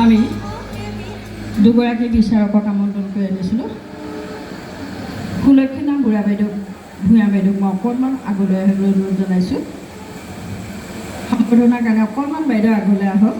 আমি দুগৰাকী বিচাৰকক আমন্ত্ৰণ কৰি আনিছিলোঁ। সুলক্ষীনা ভূঞা বাইদেউক মই অকণমান আগলৈ আহিবলৈ অনুৰোধ জনাইছোঁ। সম্বোধনাৰ কাৰণে অকণমান বাইদেউ আগলৈ আহক।